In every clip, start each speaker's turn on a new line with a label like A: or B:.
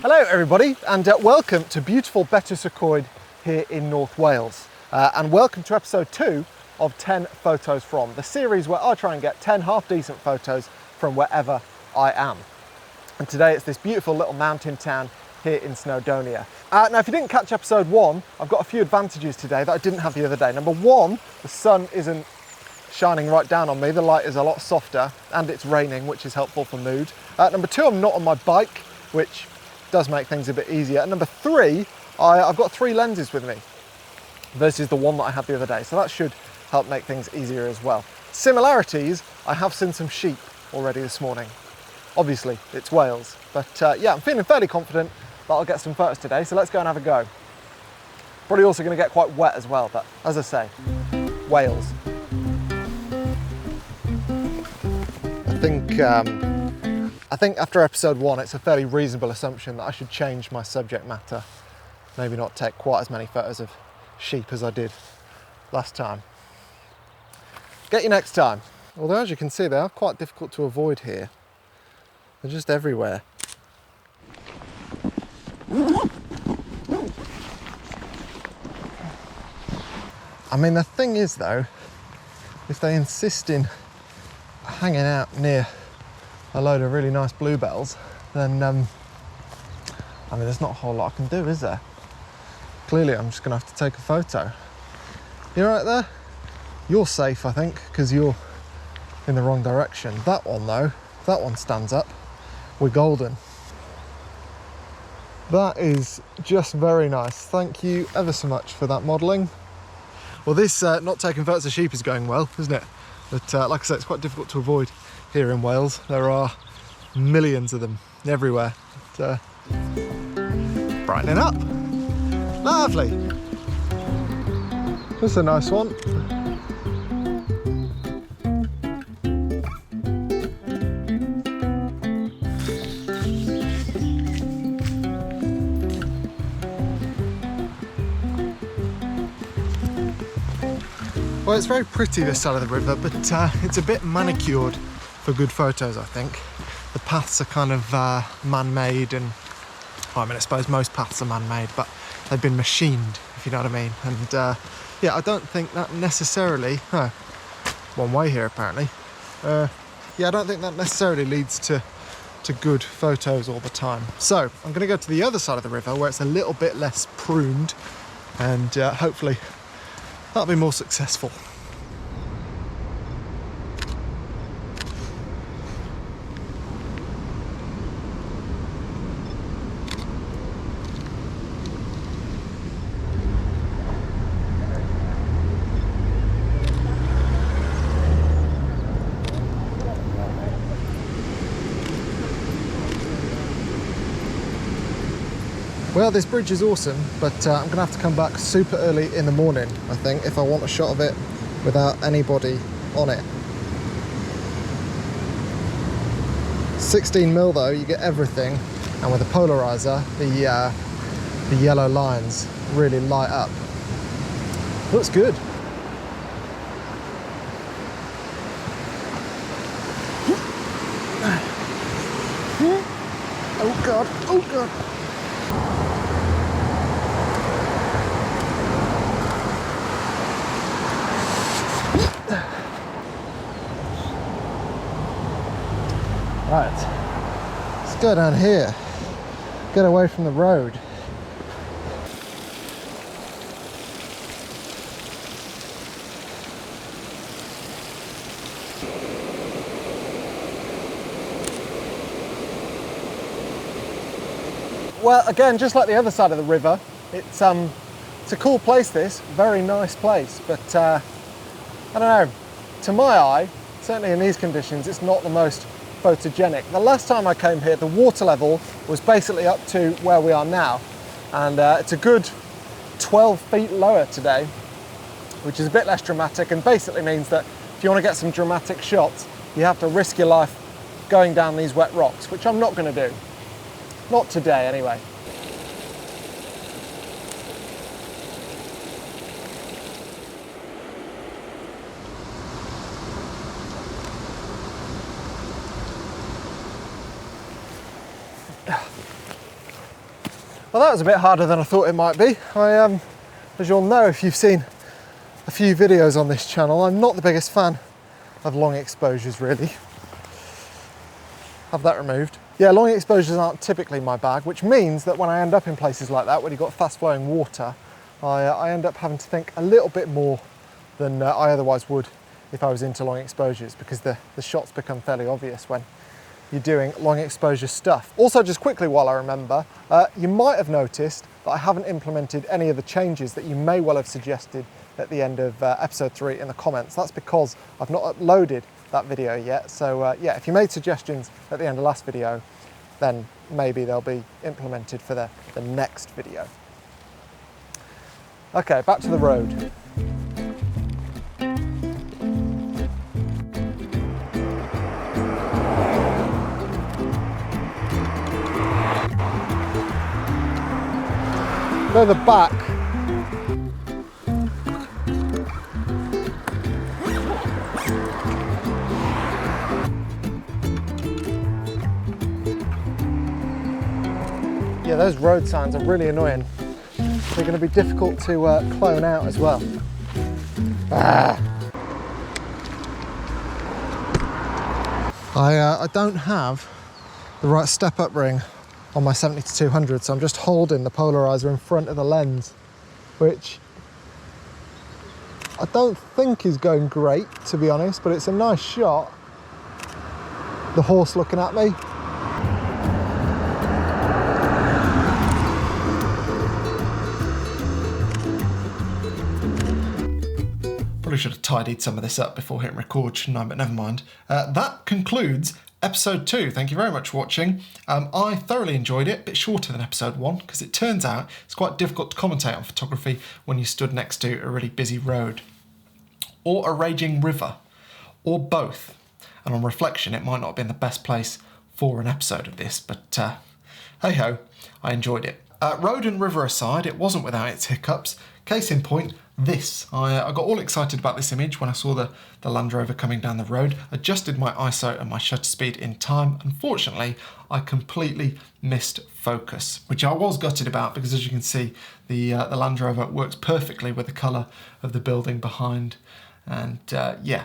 A: Hello everybody, and welcome to beautiful Betws-y-Coed here in North Wales. And welcome to episode 2 of 10 photos from, the series where I try and get 10 half-decent photos from wherever I am. And today it's this beautiful little mountain town here in Snowdonia. Now if you didn't catch episode 1, I've got a few advantages today that I didn't have the other day. Number 1, the sun isn't shining right down on me, the light is a lot softer, and it's raining, which is helpful for mood. Number 2, I'm not on my bike, which does make things a bit easier. And number 3, I've got 3 lenses with me versus the one that I had the other day, so that should help make things easier as well. Similarities, I have seen some sheep already this morning. Obviously it's Wales, but yeah, I'm feeling fairly confident that I'll get some photos today, so let's go and have a go. Probably also going to get quite wet as well, but as I say, Wales. I think after episode 1, it's a fairly reasonable assumption that I should change my subject matter. Maybe not take quite as many photos of sheep as I did last time. Get you next time. Although as you can see, they are quite difficult to avoid here. They're just everywhere. I mean, the thing is though, if they insist in hanging out near a load of really nice bluebells, then I mean, there's not a whole lot I can do, is there? Clearly I'm just gonna have to take a photo. You right there? You're safe, I think, because you're in the wrong direction. That one though, that one stands up. We're golden. That is just very nice. Thank you ever so much for that modelling. Well, this not taking photos of sheep is going well, isn't it? But like I said, it's quite difficult to avoid here in Wales. There are millions of them everywhere. But, brightening up. Lovely. That's a nice one. Well, it's very pretty this side of the river, but it's a bit manicured for good photos, I think. The paths are kind of man-made, and well, I mean, I suppose most paths are man-made, but they've been machined, if you know what I mean. And yeah, I don't think that necessarily, one way here apparently. Yeah, I don't think that necessarily leads to good photos all the time. So I'm going to go to the other side of the river where it's a little bit less pruned, and hopefully that'll be more successful. Well, this bridge is awesome, but I'm going to have to come back super early in the morning, I think, if I want a shot of it without anybody on it. 16mm though, you get everything, and with a polarizer, the yellow lines really light up. Looks good. Oh God, oh God. Right, let's go down here, get away from the road. Well, again, just like the other side of the river, it's a cool place, this, very nice place, but I don't know, to my eye, certainly in these conditions, it's not the most photogenic. The last time I came here, the water level was basically up to where we are now, and it's a good 12 feet lower today, which is a bit less dramatic, and basically means that if you want to get some dramatic shots, you have to risk your life going down these wet rocks, which I'm not going to do. Not today, anyway. Well, that was a bit harder than I thought it might be. As you'll know if you've seen a few videos on this channel, I'm not the biggest fan of long exposures really. Have that removed. Yeah, long exposures aren't typically my bag, which means that when I end up in places like that, when you've got fast flowing water, I end up having to think a little bit more than I otherwise would if I was into long exposures, because the shots become fairly obvious when you're doing long exposure stuff. Also, just quickly while I remember, you might have noticed that I haven't implemented any of the changes that you may well have suggested at the end of episode 3 in the comments. That's because I've not uploaded that video yet. So yeah, if you made suggestions at the end of last video, then maybe they'll be implemented for the next video. Okay, back to the road. Go the back. Yeah, those road signs are really annoying. They're going to be difficult to clone out as well. I don't have the right step-up ring on my 70-200, so I'm just holding the polarizer in front of the lens, which I don't think is going great, to be honest, but it's a nice shot. The horse looking at me. Probably should have tidied some of this up before hitting record, shouldn't I? But never mind. That concludes episode 2. Thank you very much for watching. I thoroughly enjoyed it, a bit shorter than episode 1, because it turns out it's quite difficult to commentate on photography when you stood next to a really busy road, or a raging river, or both. And on reflection, it might not have been the best place for an episode of this, but hey ho, I enjoyed it. Road and river aside, it wasn't without its hiccups. Case in point, this. I got all excited about this image when I saw the Land Rover coming down the road, adjusted my ISO and my shutter speed in time. Unfortunately, I completely missed focus, which I was gutted about, because as you can see, the Land Rover works perfectly with the colour of the building behind, and yeah,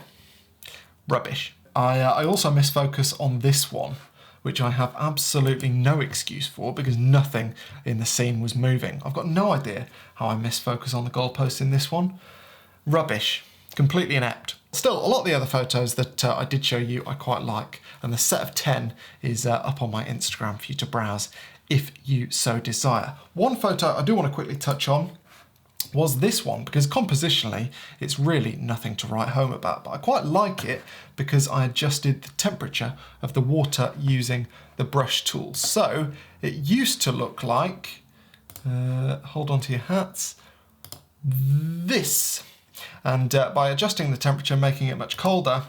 A: rubbish. I also missed focus on this one, which I have absolutely no excuse for, because nothing in the scene was moving. I've got no idea how I missed focus on the goalpost in this one. Rubbish. Completely inept. Still, a lot of the other photos that I did show you I quite like, and the set of 10 is up on my Instagram for you to browse if you so desire. One photo I do want to quickly touch on was this one, because compositionally it's really nothing to write home about, but I quite like it because I adjusted the temperature of the water using the brush tool. So it used to look like, hold on to your hats, this. And by adjusting the temperature, making it much colder,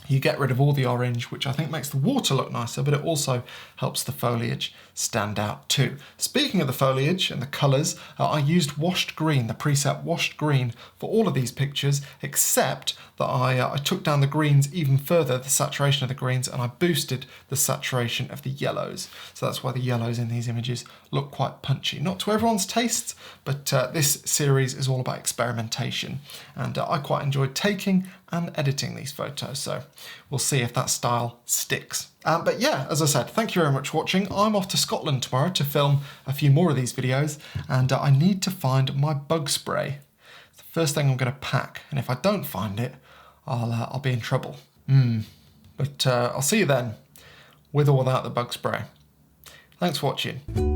A: you get rid of all the orange, which I think makes the water look nicer, but it also helps the foliage stand out too. Speaking of the foliage and the colours, I used washed green, the preset washed green, for all of these pictures, except that I took down the greens even further, the saturation of the greens, and I boosted the saturation of the yellows. So that's why the yellows in these images look quite punchy. Not to everyone's tastes, but this series is all about experimentation, and I quite enjoyed taking and editing these photos, so we'll see if that style sticks. But yeah, as I said, thank you very much for watching. I'm off to Scotland tomorrow to film a few more of these videos, and I need to find my bug spray. It's the first thing I'm going to pack, and if I don't find it, I'll be in trouble. But I'll see you then, with or without the bug spray. Thanks for watching.